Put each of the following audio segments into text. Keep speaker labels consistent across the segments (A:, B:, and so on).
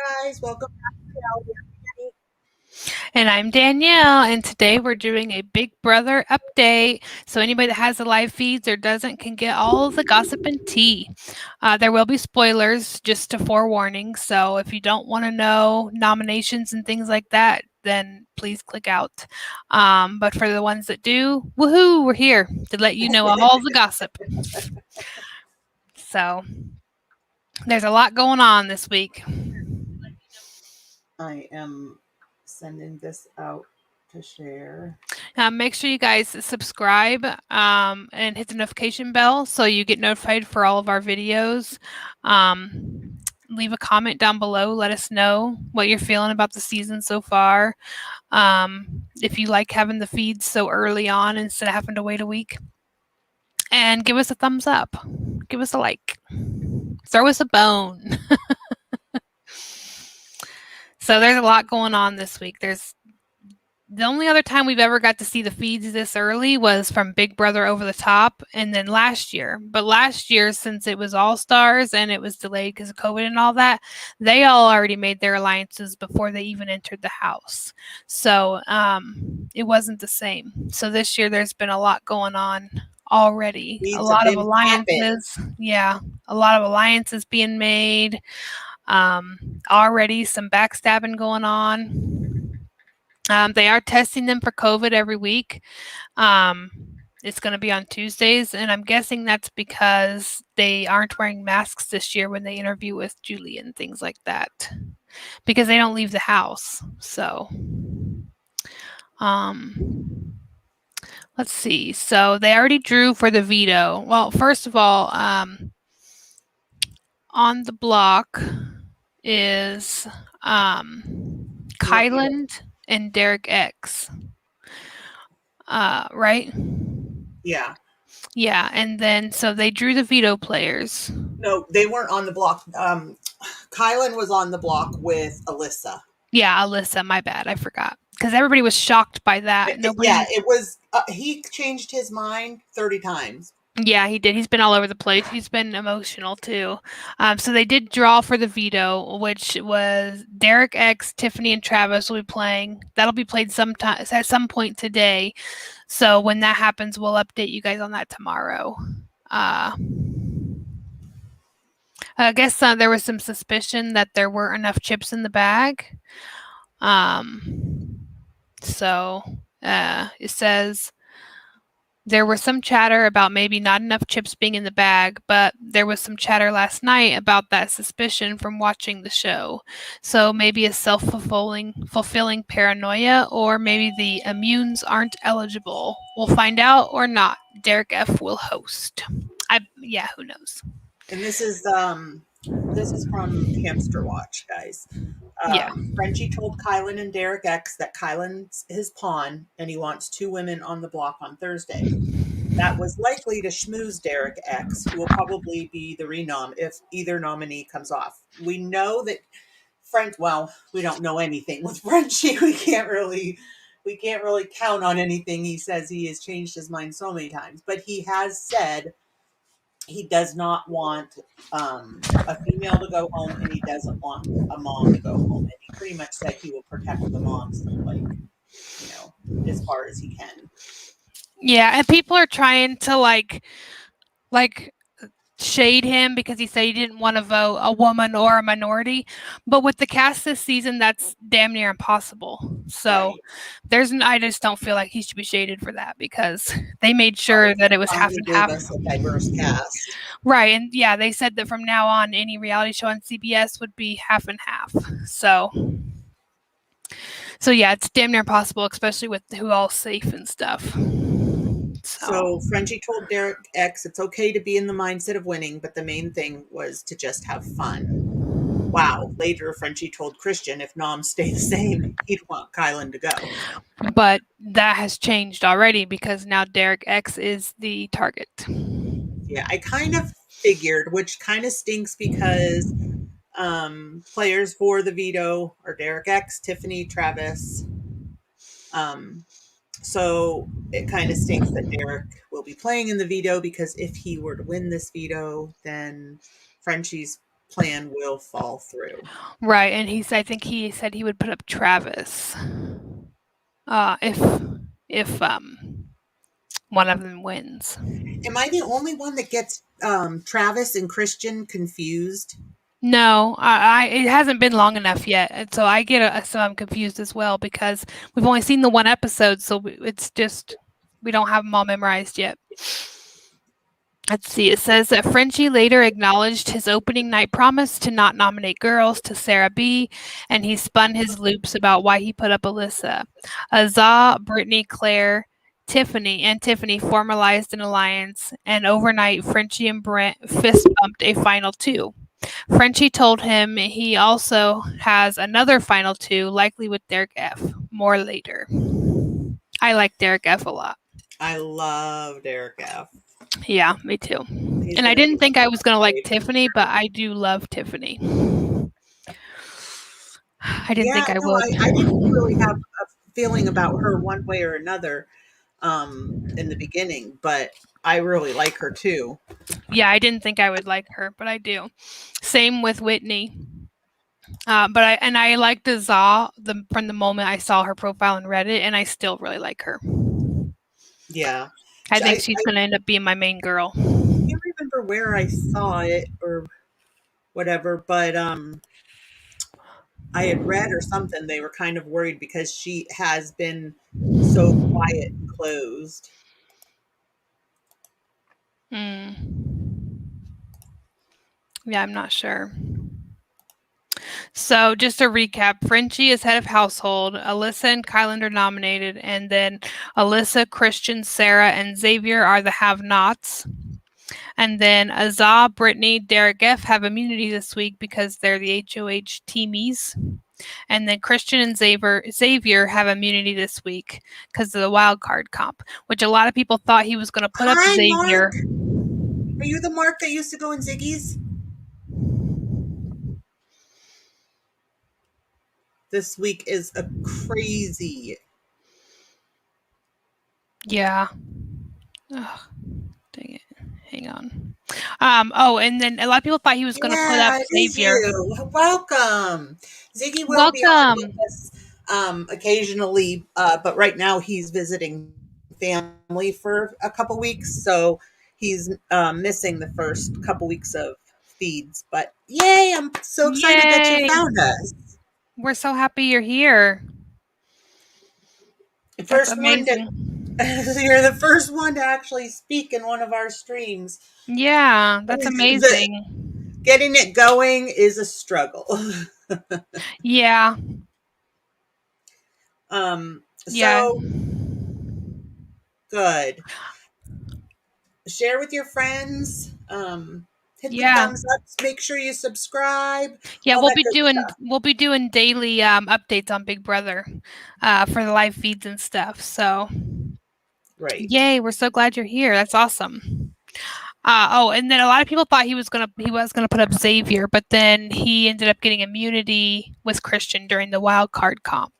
A: guys. Welcome back to Reality.
B: And I'm Danielle, and today we're doing a Big Brother update. So, anybody that has the live feeds or doesn't can get all of the gossip and tea. There will be spoilers, just a forewarning. So, if you don't want to know nominations and things like that, then please click out. But for the ones that do, woohoo, we're here to let you know all the gossip. So, there's a lot going on this week.
A: I am sending this out to share.
B: Make sure you guys subscribe and hit the notification bell so you get notified for all of our videos. Leave a comment down below. Let us know what you're feeling about the season so far. If you like having the feeds so early on instead of having to wait a week. And give us a thumbs up. Give us a like. Throw us a bone. So there's a lot going on this week. There's the only other time we've ever got to see the feeds this early was from Big Brother Over the Top and then last year. But last year, since it was All Stars and it was delayed because of COVID and all that, they all already made their alliances before they even entered the house. So it wasn't the same. So this year, there's been a lot going on already. A
A: Weeds have
B: lot of
A: been popping.
B: alliances. Yeah, a lot of alliances being made. Already some backstabbing going on. They are testing them for COVID every week. Um, it's going to be on Tuesdays, and I'm guessing that's because they aren't wearing masks this year when they interview with Julie and things like that, because they don't leave the house. So, um, let's see. So they already drew for the veto. Well, first of all, on the block is
A: Yep.
B: Kyland and Derek X. Right?
A: Yeah.
B: Yeah, and then so they drew the veto players.
A: No, they weren't on the block. Kylan was on the block with Alyssa.
B: Yeah, Alyssa, my bad, I forgot. Because everybody was shocked by that.
A: Yeah,
B: Nobody.
A: it was. He changed his mind 30 times.
B: Yeah, he did. He's been all over the place. He's been emotional too. So they did draw for the veto, which was Derek X, Tiffany, and Travis will be playing. That'll be played sometime at some point today. So when that happens, we'll update you guys on that tomorrow. Uh, I guess there was some suspicion that there weren't enough chips in the bag. Um, so it says there was some chatter about maybe not enough chips being in the bag, but there was some chatter last night about that suspicion from watching the show. So maybe a fulfilling paranoia, or maybe the immunes aren't eligible. We'll find out or not. Derek F will host. Yeah, who knows?
A: And this is from Hamster Watch, guys.
B: Yeah.
A: Frenchie told Kylan and Derek X that Kylan's his pawn and he wants two women on the block on Thursday. That was likely to schmooze Derek X, who will probably be the renom if either nominee comes off. We know that well, we don't know anything with Frenchie. We can't really count on anything he says. He has changed his mind so many times, but he has said he does not want a female to go home and he doesn't want a mom to go home. And he pretty much said he will protect the moms, like, as far as he can.
B: Yeah, and people are trying to like shade him because he said he didn't want to vote a woman or a minority. But with the cast this season, that's damn near impossible. So
A: Right.
B: I just don't feel like he should be shaded for that because they made
A: Right.
B: sure that
A: They
B: it was half
A: finally
B: and
A: gave
B: half.
A: us a diverse cast.
B: Right. And yeah, they said that from now on, any reality show on CBS would be half and half. So yeah, it's damn near impossible, especially with who all's safe and stuff. So
A: So Frenchie told Derek X it's okay to be in the mindset of winning, but the main thing was to just have fun. Wow. Later, Frenchie told Christian if noms stay the same, he'd want Kylan to go.
B: but that has changed already because now Derek X is the target.
A: Yeah, I kind of figured, which kind of stinks because players for the veto are Derek X, Tiffany, Travis. Um, so it kind of stinks that Derek will be playing in the veto because if he were to win this veto, then Frenchie's plan will fall through.
B: Right, and I think he said he would put up Travis, if one of them wins.
A: Am I the only one that gets Travis and Christian confused?
B: No, it hasn't been long enough yet, and so so I'm confused as well because we've only seen the one episode, so it's just we don't have them all memorized yet. Let's see. It says that Frenchie later acknowledged his opening night promise to not nominate girls to Sarah B, and he spun his loops about why he put up Alyssa. Azah, Brittany, Claire, Tiffany formalized an alliance, and overnight Frenchie and Brent fist bumped a final two. Frenchie told him he also has another final two, likely with Derek F. More later. I like Derek F a lot.
A: I love Derek F.
B: Yeah, me too.
A: He's
B: And I
A: going to be
B: didn't think I was going to like
A: great.
B: Tiffany, but I do love Tiffany. I didn't
A: Yeah,
B: think I
A: no,
B: would.
A: I didn't really have a feeling about her one way or another in the beginning, but I really like her too.
B: Yeah, I didn't think I would like her, but I do. Same with Whitney. I liked Azah from the moment I saw her profile on Reddit, and I still really like her.
A: Yeah.
B: I think
A: I
B: she's going to end up being my main girl.
A: can't remember where I saw it or whatever, but I had read or something they were kind of worried because she has been so quiet and closed.
B: Mm. Yeah, I'm not sure. So just to recap, Frenchie is head of household, Alyssa and Kyland are nominated, and then Alyssa, Christian, Sarah, and Xavier are the have-nots. And then Azah, Brittany, Derek F have immunity this week because they're the HOH teamies. And then Christian and Xavier have immunity this week because of the wild card comp, which a lot of people thought he was going to put up
A: Hi,
B: Xavier.
A: Mark. Are you the Mark that used to go in Ziggy's? This week is a crazy.
B: Yeah. Ugh, dang it. Hang on. And then a lot of people thought he was going to put up
A: Yeah, it is
B: Xavier.
A: you. Welcome. Ziggy will be on with
B: Welcome.
A: us occasionally, but right now he's visiting family for a couple weeks, so he's missing the first couple weeks of feeds. But yay, I'm so excited that you
B: Yay.
A: found us.
B: We're so happy you're here.
A: The
B: That's
A: first one to
B: amazing.
A: you're the first one to actually speak in one of our streams.
B: Yeah, that's
A: The,
B: amazing.
A: getting it going is a struggle.
B: Yeah. Yeah.
A: So good. Share with your friends. Hit the
B: Yeah.
A: thumbs up. Make sure you subscribe.
B: Yeah,
A: All that good stuff.
B: we'll be doing daily updates on Big Brother for the live feeds and stuff. So,
A: Right.
B: yay, we're so glad you're here. That's awesome. And then a lot of people thought he was gonna put up Xavier, but then he ended up getting immunity with Christian during the wild card comp.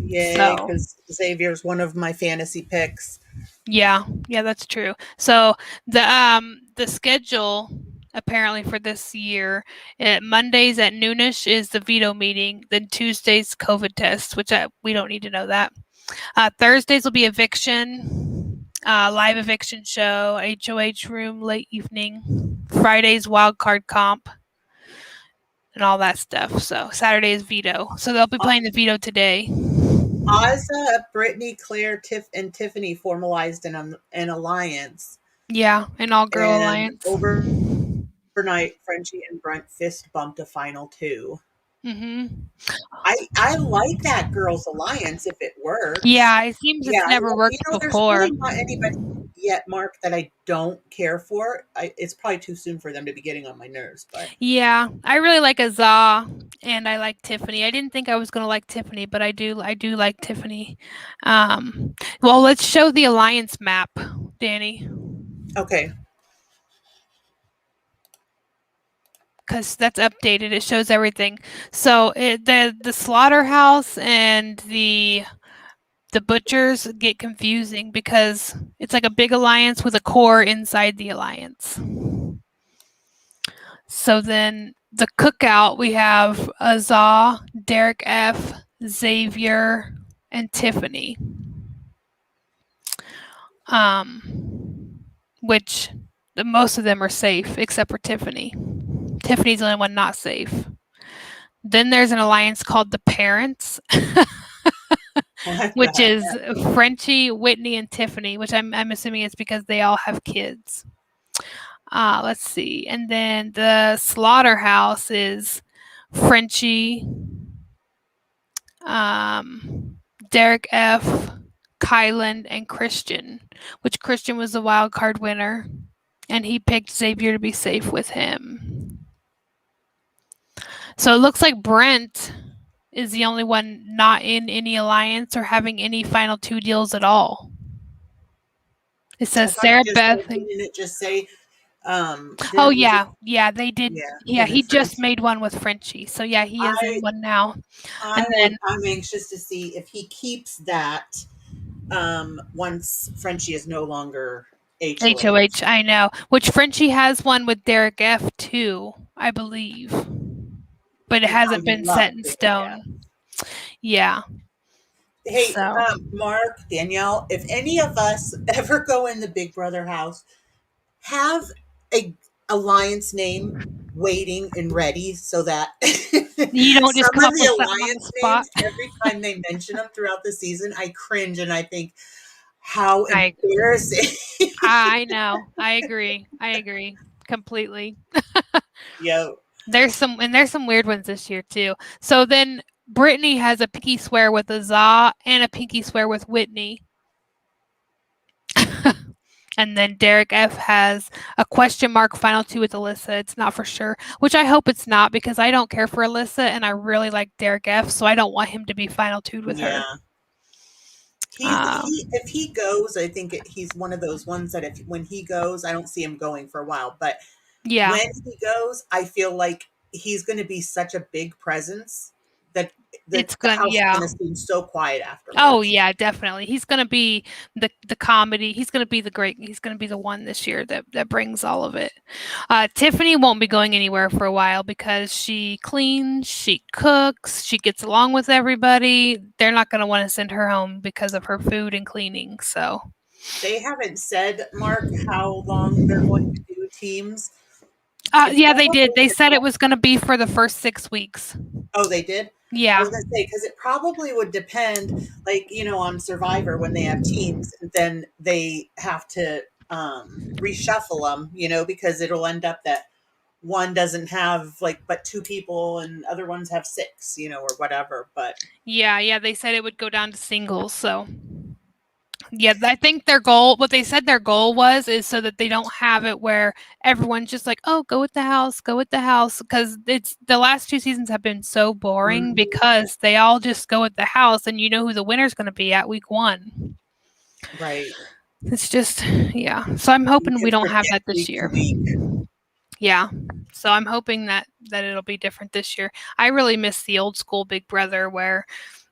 A: Yay,
B: So
A: because Xavier's one of my fantasy picks.
B: yeah, that's true. So the schedule apparently for this year, Mondays at noonish is the veto meeting. Then Tuesdays COVID test, which we don't need to know that. Thursdays will be eviction, live eviction show, HOH room late evening. Fridays wild card comp, and all that stuff. So Saturday is veto. So they'll be playing the veto today.
A: Ozza, Brittany, Claire, and Tiffany formalized an alliance.
B: Yeah, an all girl
A: And
B: alliance.
A: overnight, Frenchie and Brent fist bumped a final two.
B: Mm-hmm.
A: I like that girls' alliance if it works.
B: Yeah, it seems
A: Yeah,
B: it's never
A: you
B: worked
A: know, there's
B: before.
A: really not anybody yet, Mark, that I don't care for. It's probably too soon for them to be getting on my nerves, but
B: Yeah, I really like Azah and I like Tiffany. I didn't think I was gonna like Tiffany, but I do like Tiffany. Well, let's show the alliance map, Danny,
A: okay.
B: because that's updated. It shows everything. So the slaughterhouse and the butchers get confusing because it's like a big alliance with a core inside the alliance. So then the cookout, we have Azah, Derek F, Xavier, and Tiffany. Which most of them are safe except for Tiffany. Tiffany's the only one not safe. Then there's an alliance called the Parents,
A: What the
B: which is
A: heck?
B: Frenchie, Whitney, and Tiffany, which I'm assuming is because they all have kids. Let's see. And then the Slaughterhouse is Frenchie, Derek F, Kylan, and Christian, which Christian was the wild card winner, and he picked Xavier to be safe with him. So it looks like Brent is the only one not in any alliance or having any final two deals at all. It
A: I
B: says
A: thought it
B: Sarah
A: just
B: Beth.
A: didn't it just say
B: Oh
A: didn't we just
B: yeah, they did.
A: yeah,
B: Yeah,
A: him and
B: he just
A: French.
B: made one with Frenchie. So yeah, he is in
A: I
B: one now. And then
A: I'm anxious to see if he keeps that once Frenchie is no longer HOH.
B: HOH, I know. Which Frenchie has one with Derek F too, I believe. But it
A: I
B: hasn't
A: would
B: been
A: love
B: set in
A: Derek F.
B: stone. Yeah.
A: Hey,
B: So
A: Mark, Danielle, if any of us ever go in the Big Brother house, have a alliance name waiting and ready so that
B: you don't just
A: some
B: come
A: of
B: up
A: the
B: with something on the
A: alliance
B: spot.
A: names, every time they mention them throughout the season, I cringe and I think, how
B: I
A: embarrassing.
B: I know. I agree. I agree completely.
A: Yo,
B: There's some weird ones this year too. So then Brittany has a pinky swear with Azah and a pinky swear with Whitney. And then Derek F has a question mark final two with Alyssa. It's not for sure, which I hope it's not because I don't care for Alyssa and I really like Derek F, so I don't want him to be final two with her.
A: yeah.
B: Um,
A: He if he goes, I think he's one of those ones that if when he goes, I don't see him going for a while, but
B: yeah,
A: when he goes, I feel like he's going to be such a big presence that
B: it's
A: the
B: gonna
A: house is
B: yeah.
A: going to seem so quiet
B: Oh
A: afterwards.
B: yeah, definitely. He's gonna be the comedy. He's gonna be the great. He's gonna be the one this year that brings all of it. Tiffany won't be going anywhere for a while because she cleans, she cooks, she gets along with everybody. They're not gonna want to send her home because of her food and cleaning. So
A: They haven't said, Mark, how long they're going to do teams. It's
B: yeah, they did.
A: probably
B: They said it was gonna be for the first 6 weeks.
A: oh, they did? I
B: Yeah,
A: was gonna say, because it probably would depend, like, on Survivor when they have teams, and then they have to reshuffle them, because it'll end up that one doesn't have like but two people and other ones have six, or whatever. But
B: yeah. They said it would go down to singles. So yeah, I think their goal, what they said their goal was, is so that they don't have it where everyone's just like, oh, go with the house, go with the house. Because it's the last two seasons have been so boring
A: mhm,
B: because they all just go with the house and you know who the winner's going to be at week one.
A: right.
B: It's just, yeah. So I'm
A: You
B: hoping we
A: can
B: don't have
A: predict
B: that this
A: week to
B: year.
A: week.
B: Yeah. So I'm hoping that it'll be different this year. I really miss the old school Big Brother where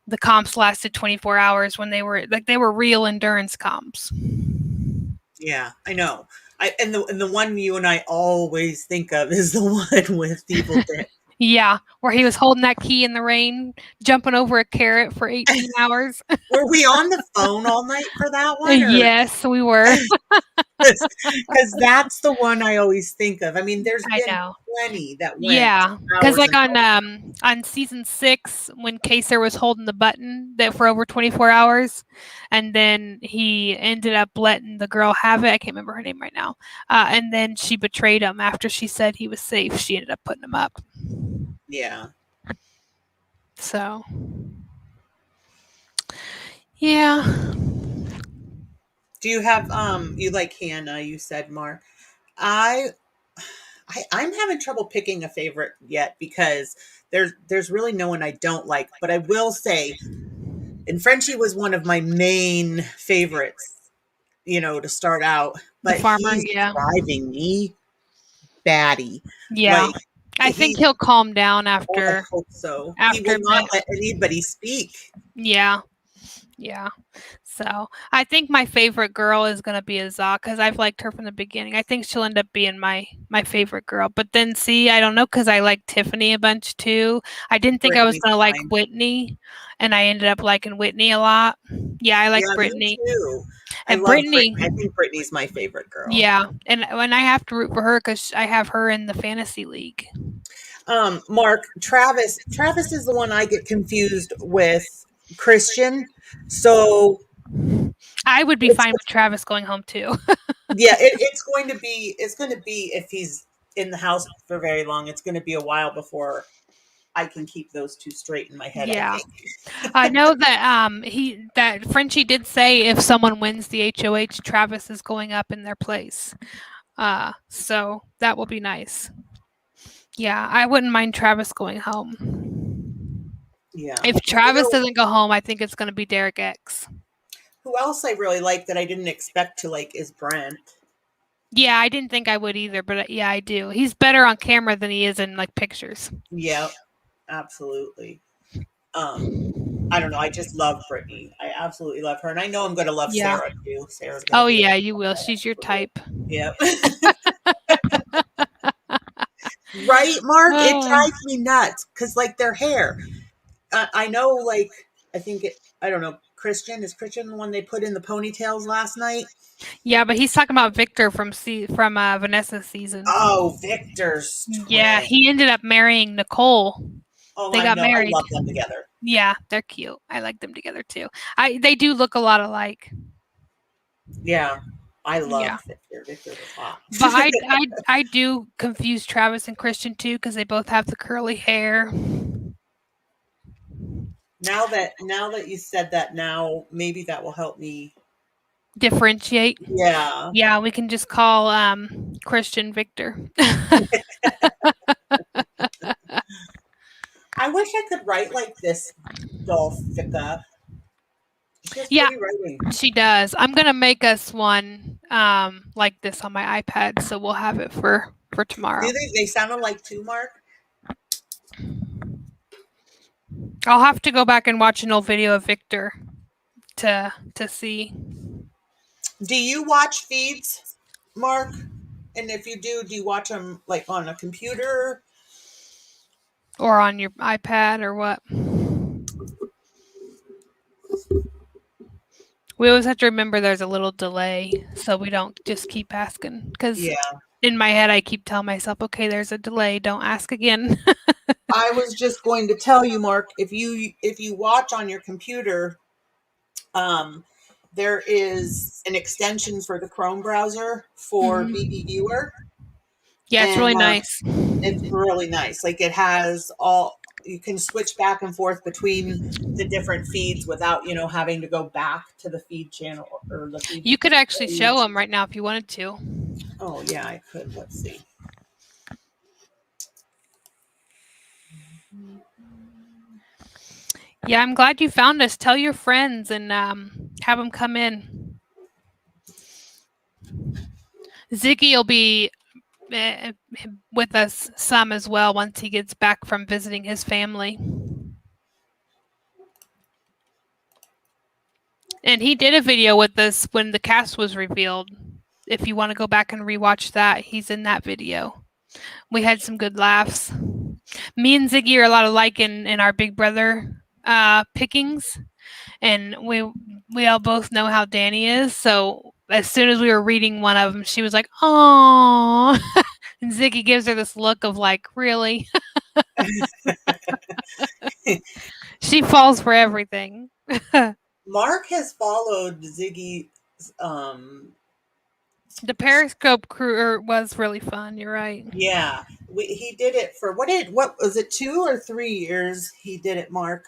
B: the comps lasted 24 hours when they were real endurance comps.
A: Yeah, I know. And the one you and I always think of is the one with Evil Dick.
B: Yeah, where he was holding that key in the rain, jumping over a carrot for 18 hours.
A: Were we on the phone all night for that one, or
B: Yes, we were.
A: because that's the one I always think of. I mean, there's
B: I
A: been
B: know.
A: plenty that went
B: Yeah, because
A: hours
B: like
A: and
B: on season 6, when Kaser was holding the button that for over 24 hours, and then he ended up letting the girl have it. I can't remember her name right now. And then she betrayed him after she said he was safe. She ended up putting him up.
A: yeah.
B: So yeah,
A: Do you have you like Hannah, you said, Mark. I I'm having trouble picking a favorite yet because there's really no one I don't like, but I will say, and Frenchie was one of my main favorites, to start out,
B: the
A: but
B: farmer.
A: he's
B: Yeah,
A: driving me batty.
B: yeah.
A: Like
B: I think
A: he,
B: he'll calm down
A: oh, I
B: after
A: hope so. He will
B: after
A: not
B: May.
A: let anybody speak.
B: Yeah. Yeah. So I think my favorite girl is gonna be Azah because I've liked her from the beginning. I think she'll end up being my favorite girl. But then see, I don't know because I like Tiffany a bunch too. I didn't think I was
A: Brittany's
B: gonna like
A: mine.
B: Whitney, and I ended up liking Whitney a lot. Yeah, I like
A: Yeah, me
B: Brittany.
A: too. I
B: And
A: love
B: Brittany,
A: Brittany. I think Brittany's my favorite girl.
B: yeah, and when I have to root for her because I have her in the fantasy league.
A: Mark, Travis is the one I get confused with Christian. So
B: I would be
A: it's
B: fine with Travis going home too.
A: yeah, it's going to be if he's in the house for very long. It's going to be a while before I can keep those two straight in my head. I
B: Yeah.
A: think.
B: I know that Frenchie did say if someone wins the HOH, Travis is going up in their place. So that will be nice. Yeah, I wouldn't mind Travis going home.
A: Yeah,
B: If
A: you
B: Travis
A: know
B: doesn't go home, I think it's going to be Derek X.
A: who else I really like that I didn't expect to like is Brent.
B: Yeah, I didn't think I would either, but yeah, I do. He's better on camera than he is in like pictures.
A: Yep, absolutely. Um, I don't know. I just love Brittany. I absolutely love her, and I know I'm going to love
B: Yeah.
A: Sarah too. Sarah's going to
B: Oh
A: be
B: yeah, you will. She's your type.
A: yep. Right, Mark? It
B: Oh.
A: drives me nuts because, like, their hair. I know, like, I don't know, Christian the one they put in the ponytails last night?
B: Yeah, but he's talking about Victor from Vanessa's season.
A: Oh, Victor's
B: Yeah,
A: twin.
B: he ended up marrying Nicole.
A: Oh,
B: They
A: I
B: got
A: know. I
B: married.
A: love them together.
B: Yeah, they're cute. I like them together too. They do look a lot alike.
A: Yeah. I
B: Yeah.
A: loved Victor. Victor was hot.
B: But I do confuse Travis and Christian too because they both have the curly hair.
A: Now that you said that, now maybe that will help me.
B: Differentiate.
A: Yeah.
B: Yeah, we can just call Christian Victor.
A: I wish I could write like this Dolphica. She has
B: Yeah,
A: pretty writing.
B: she does. I'm gonna make us one like this on my iPad, so we'll have it for
A: Do
B: tomorrow.
A: they sound alike too, Mark?
B: I'll have to go back and watch an old video of Victor to see.
A: Do you watch feeds, Mark? And if you do you watch them like on a computer?
B: Or on your iPad or what? We always have to remember there's a little delay so we don't just keep asking. Because
A: Yeah.
B: in my head, I keep telling myself, okay, there's a delay. Don't ask again.
A: I was just going to tell you, Mark, if you watch on your computer, um, there is an extension for the Chrome browser for BB
B: Mhm.
A: Viewer,
B: Yeah, it's
A: and
B: really nice.
A: it's really nice. Like it has all you can switch back and forth between the different feeds without having to go back to the feed channel or the feed
B: You could actually show
A: page.
B: them right now if you wanted to.
A: Oh yeah, I could. Let's see.
B: Yeah, I'm glad you found us. Tell your friends and have them come in. Ziggy will be uh, with us some as well once he gets back from visiting his family. And he did a video with us when the cast was revealed. If you want to go back and rewatch that, he's in that video. We had some good laughs. Me and Ziggy are a lot alike in our Big Brother pickings, and we all both know how Danny is. So as soon as we were reading one of them, she was like, "Oh," and Ziggy gives her this look of like, "Really?" She falls for everything.
A: Mark has followed Ziggy's
B: The Periscope crew was really fun. You're right.
A: yeah, he did it for what was it 2 or 3 years he did it, Mark?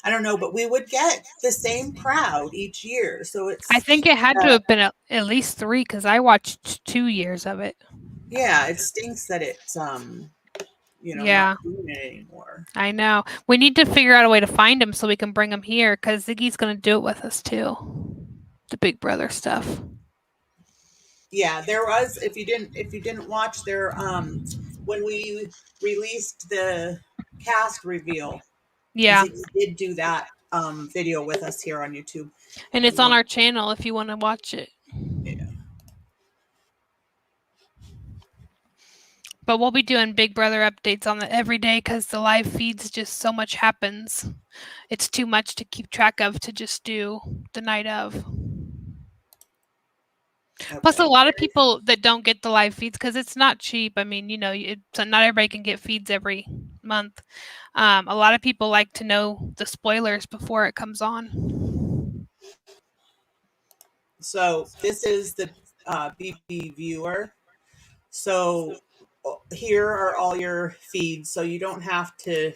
A: I don't know, but we would get the same crowd each year. So
B: I
A: it's
B: think it had to
A: uh,
B: have been at least three because I watched 2 years of it.
A: yeah, it stinks that it's not
B: Yeah,
A: doing it anymore.
B: I know. We need to figure out a way to find him so we can bring him here because Ziggy's going to do it with us too. The Big Brother stuff.
A: Yeah, there was if you didn't watch there when we released the cast reveal,
B: Yeah.
A: Ziggy did do that video with us here on YouTube.
B: And
A: If
B: it's
A: you
B: on
A: want,
B: our channel if you want to watch it.
A: yeah.
B: But we'll be doing Big Brother updates on it every day because the live feeds just so much happens. It's too much to keep track of to just do the night of. Plus, a
A: Okay.
B: lot of people that don't get the live feeds because it's not cheap. I mean, so not everybody can get feeds every month. A lot of people like to know the spoilers before it comes on.
A: So this is the BB viewer. So here are all your feeds. So you don't have to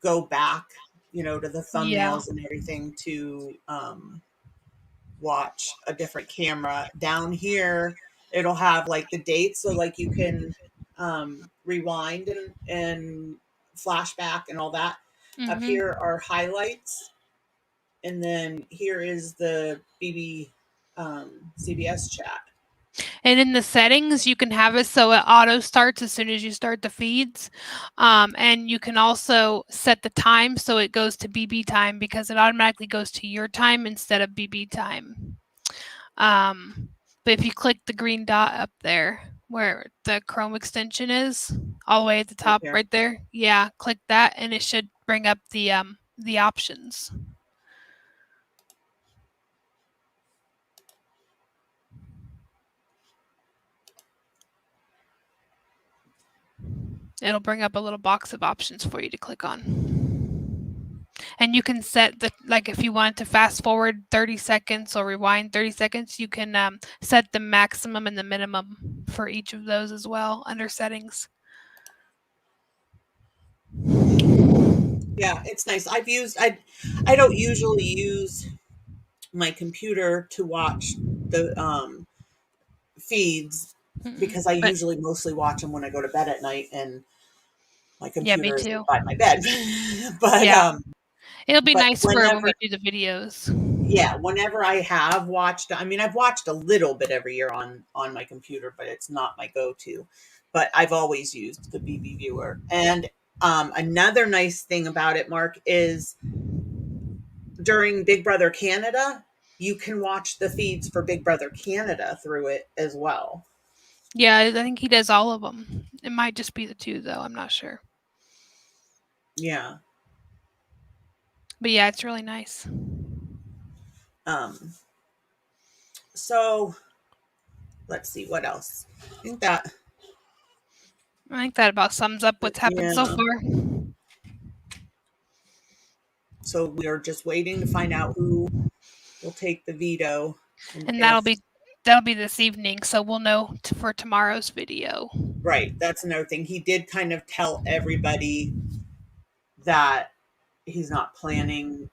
A: go back, to the
B: Yeah.
A: thumbnails and everything to watch a different camera. Down here, it'll have like the dates. So like you can rewind and flashback and all that. Up
B: Hmm.
A: here are highlights. And then here is the BB CBS chat.
B: And in the settings, you can have it so it auto starts as soon as you start the feeds. And you can also set the time so it goes to BB time because it automatically goes to your time instead of BB time. But if you click the green dot up there where the Chrome extension is, all the way at the
A: Right
B: top
A: there.
B: right there, yeah, click that and it should bring up the options. It'll bring up a little box of options for you to click on. And you can set like if you want to fast forward 30 seconds or rewind 30 seconds, you can set the maximum and the minimum for each of those as well under settings.
A: Yeah, it's nice. I don't usually use my computer to watch the feeds because I
B: But
A: usually mostly watch them when I go to bed at night and my
B: yeah, me
A: computer is
B: too.
A: by my bed. but
B: Yeah,
A: um
B: it'll be
A: but
B: nice for when
A: whenever
B: we do the videos.
A: yeah, whenever I have watched, I mean, I've watched a little bit every year on my computer, but it's not my go-to. But I've always used the BB viewer. And another nice thing about it, Mark, is during Big Brother Canada, you can watch the feeds for Big Brother Canada through it as well.
B: Yeah, I think he does all of them. It might just be the two though. I'm not sure.
A: Yeah.
B: But yeah, it's really nice.
A: Um, so let's see what else. I think that
B: I think that about sums up what's happened so
A: yeah.
B: far.
A: So we are just waiting to find out who will take the veto and
B: And
A: if
B: that'll be this evening, so we'll know for tomorrow's video.
A: right. That's another thing. He did kind of tell everybody that he's not planning,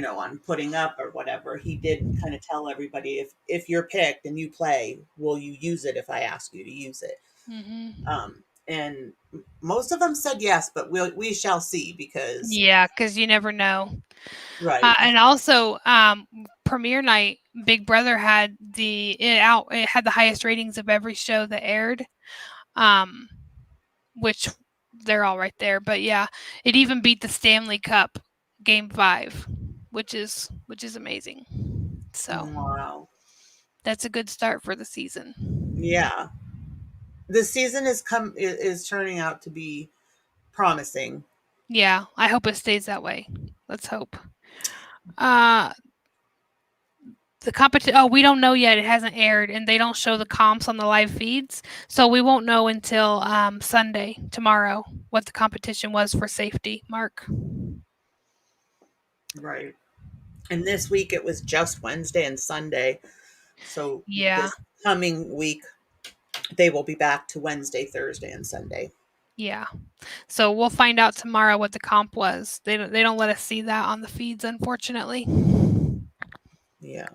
A: on putting up or whatever. He did kind of tell everybody if you're picked and you play, will you use it if I ask you to use it?
B: Hmm.
A: And most of them said yes, but we shall see because
B: Yeah, because you never know.
A: right,
B: And also, premiere night, Big Brother had it had the highest ratings of every show that aired, um, which they're all right there. But yeah, it even beat the Stanley Cup Game 5, which is amazing. So
A: wow,
B: that's a good start for the season.
A: yeah, the season is turning out to be promising.
B: Yeah, I hope it stays that way. Let's hope. Uh, the competition. Oh, we don't know yet. It hasn't aired, and they don't show the comps on the live feeds, so we won't know until Sunday tomorrow what the competition was for safety. Mark.
A: Right. And this week it was just Wednesday and Sunday. So
B: Yeah,
A: this coming week they will be back to Wednesday, Thursday, and Sunday.
B: yeah. So we'll find out tomorrow what the comp was. They don't let us see that on the feeds, unfortunately.
A: Yeah.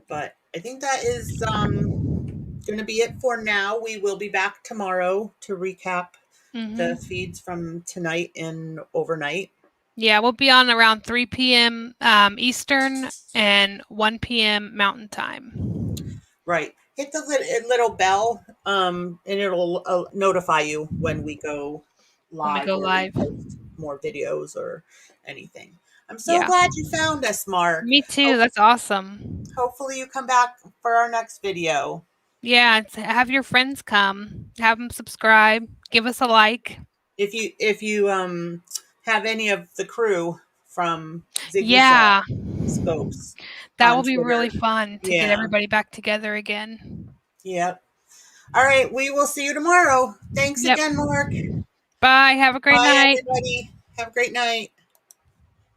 A: But I think that is going to be it for now. We will be back tomorrow to recap the
B: Hmm.
A: feeds from tonight and overnight.
B: Yeah, we'll be on around 3 p.m. Eastern and 1 p.m. Mountain Time
A: Right. Hit the little bell, and it'll notify you when we go
B: when we
A: live
B: go
A: or we
B: live.
A: post more videos or anything. I'm so
B: Yeah.
A: glad you found us, Mark.
B: Me too. That's awesome.
A: Hopefully you come back for our next video.
B: Yeah, have your friends come. Have them subscribe. Give us a like.
A: If you have any of the crew from Ziggy's
B: Yeah.
A: scopes
B: That
A: on
B: will be really
A: Twitter.
B: fun to get
A: Yeah.
B: everybody back together again.
A: Yep. All right, we will see you tomorrow. Thanks
B: Yep.
A: again, Mark.
B: Bye. Have a great
A: Bye,
B: night.
A: everybody. Have a great night.